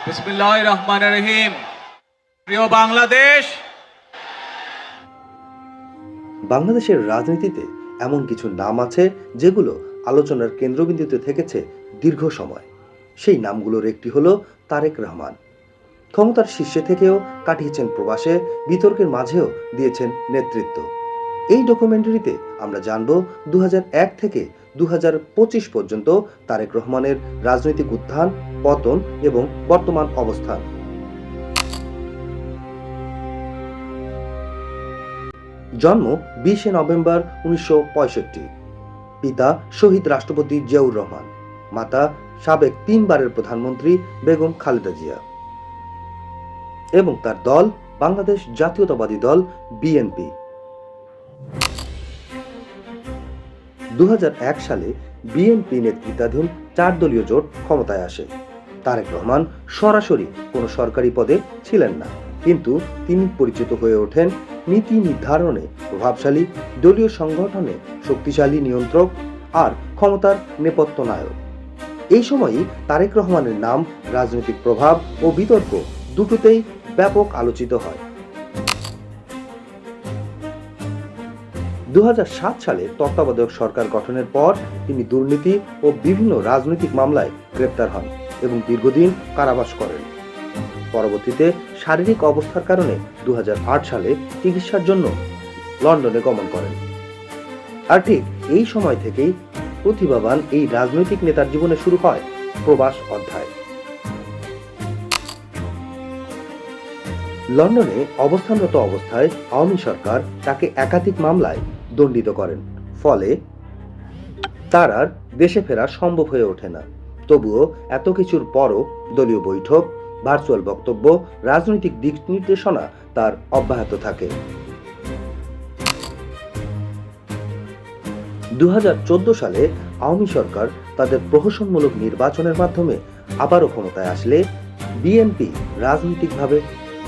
বিসমিল্লাহির রহমানির রহিম। প্রিয় বাংলাদেশ, বাংলাদেশের রাজনীতিতে এমন কিছু নাম আছে যেগুলো আলোচনার কেন্দ্রবিন্দুতে থেকেছে দীর্ঘ সময়। সেই নামগুলোর একটি হলো তারেক রহমান। ক্ষমতার শীর্ষে থেকেও কাটিয়েছেন প্রবাসে, বিতর্কের মাঝেও দিয়েছেন নেতৃত্ব। এই ডকুমেন্টারিতে আমরা জানব 2001 থেকে 2025 পর্যন্ত তারেক রহমানের রাজনৈতিক উত্থান, পতন এবং বর্তমান অবস্থান। জন্ম 20 নভেম্বর 1965। পিতা শহীদ রাষ্ট্রপতি জিয়াউর রহমান, মাতা সাবেক 3 বারের প্রধানমন্ত্রী বেগম খালেদা জিয়া। এবং তার দল বাংলাদেশ জাতীয়তাবাদী দল বিএনপি। 2001 সালে বিএনপি নেতৃত্বাধীন 4 দলীয় জোট ক্ষমতায় আসে। তারেক রহমান সরাসরি কোনো সরকারি পদে ছিলেন না, কিন্তু তিনি পরিচিত হয়ে ওঠেন নীতি নির্ধারণে প্রভাবশালী, দলীয় সংগঠনে শক্তিশালী নিয়ন্ত্রক আর ক্ষমতার নেপথ্য নায়ক। এই সময়ই তারেক রহমানের নাম রাজনৈতিক প্রভাব ও বিতর্ক দুটোতেই ব্যাপক আলোচিত হয়। 2007 সালে তত্ত্বাবধায়ক সরকার গঠনের পর তিনি দুর্নীতি ও বিভিন্ন রাজনৈতিক মামলায় গ্রেপ্তার হন এবং দীর্ঘদিন কারাবাস করেন। পরবর্তীতে শারীরিক অবস্থার কারণে 2008 সালে চিকিৎসার জন্য লন্ডনে গমন করেন। আর ঠিক এই সময় থেকেই প্রতিভাবান এই রাজনৈতিক নেতার জীবনে শুরু হয় প্রবাস অধ্যায়। লন্ডনে অবস্থানরত অবস্থায় আওয়ামী সরকার তাকে একাধিক মামলায় দণ্ডিত করেন, ফলে তার আর দেশে ফেরা সম্ভব হয়ে ওঠে না। তবুও এত কিছুর পরও দলীয় বৈঠক, ভার্চুয়াল বক্তব্য, রাজনৈতিক দিক নির্দেশনা তার অব্যাহত থাকে। 2014 সালে আওয়ামী সরকার তাদের প্রহসনমূলক নির্বাচনের মাধ্যমে আবারও ক্ষমতায় আসলে বিএনপি রাজনৈতিকভাবে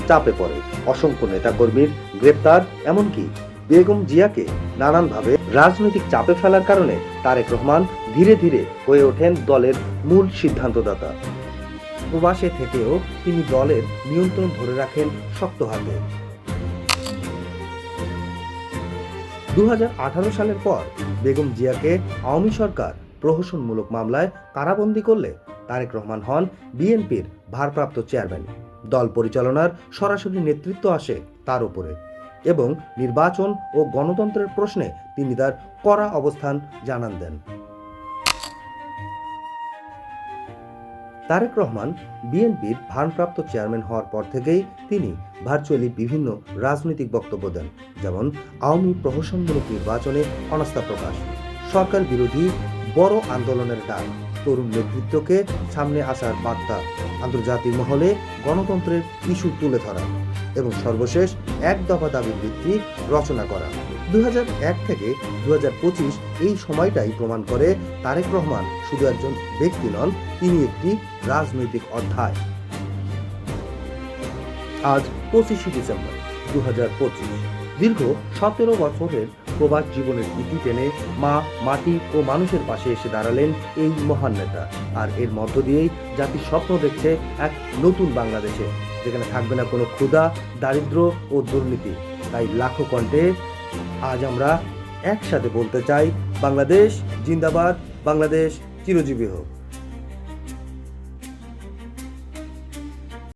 চাপে পড়ে। অসংখ্য নেতাকর্মীর গ্রেপ্তার, এমনকি বেগম জিয়াকে নানানভাবে রাজনৈতিক চাপে ফেলার কারণে তারেক রহমান ধীরে ধীরে হয়ে ওঠেন দলের মূল সিদ্ধান্তদাতা। প্রবাসে থেকেও তিনি দলের নিয়ন্ত্রণ ধরে রাখেন শক্ত হাতে। 2018 সালের পর বেগম জিয়াকে আওয়ামী সরকার প্রহসনমূলক মামলায় কারাবন্দী করলে তারেক রহমান হন বিএনপির ভারপ্রাপ্ত চেয়ারম্যান। দল পরিচালনার সরাসরি নেতৃত্ব আসে তার উপরে এবং নির্বাচন ও গণতন্ত্রের প্রশ্নে তিনি তার কড়া অবস্থান জানান দেন। তারেক রহমান বিএনপির ভারপ্রাপ্ত চেয়ারম্যান হওয়ার পর থেকেই তিনি ভার্চুয়ালি বিভিন্ন রাজনৈতিক বক্তব্য দেন, যেমন আওয়ামী প্রহসনমূলক নির্বাচনে অনাস্থা প্রকাশ, সরকার বিরোধী বড় আন্দোলনের ডাক, তরুণ নেতৃত্বকে সামনে আসার বার্তা, আন্তর্জাতিক মহলে গণতন্ত্রের ইস্যু তুলে ধরা এবং সর্বশেষ এক দফা দাবির ভিত্তি রচনা করা। 2001 থেকে 2025 এই সময়টাই প্রমাণ করে তারেক রহমান শুধু একজন ব্যক্তি নন, তিনি একটি রাজনৈতিক অধ্যায়। আজ 25 ডিসেম্বর 2025। দীর্ঘ 17 বছরের প্রবাস জীবনের ইতি টেনে মা, মাটি ও মানুষের পাশে এসে দাঁড়ালেন এই মহান নেতা। আর এর মধ্য দিয়েই জাতির স্বপ্ন দেখছে এক নতুন বাংলাদেশে, যেখানে থাকবে না কোনো ক্ষুধা, দারিদ্র্য ও দুর্নীতি। তাই লাখো কণ্ঠে আজ আমরা একসাথে বলতে চাই, বাংলাদেশ জিন্দাবাদ, বাংলাদেশ চিরজীবী হোক।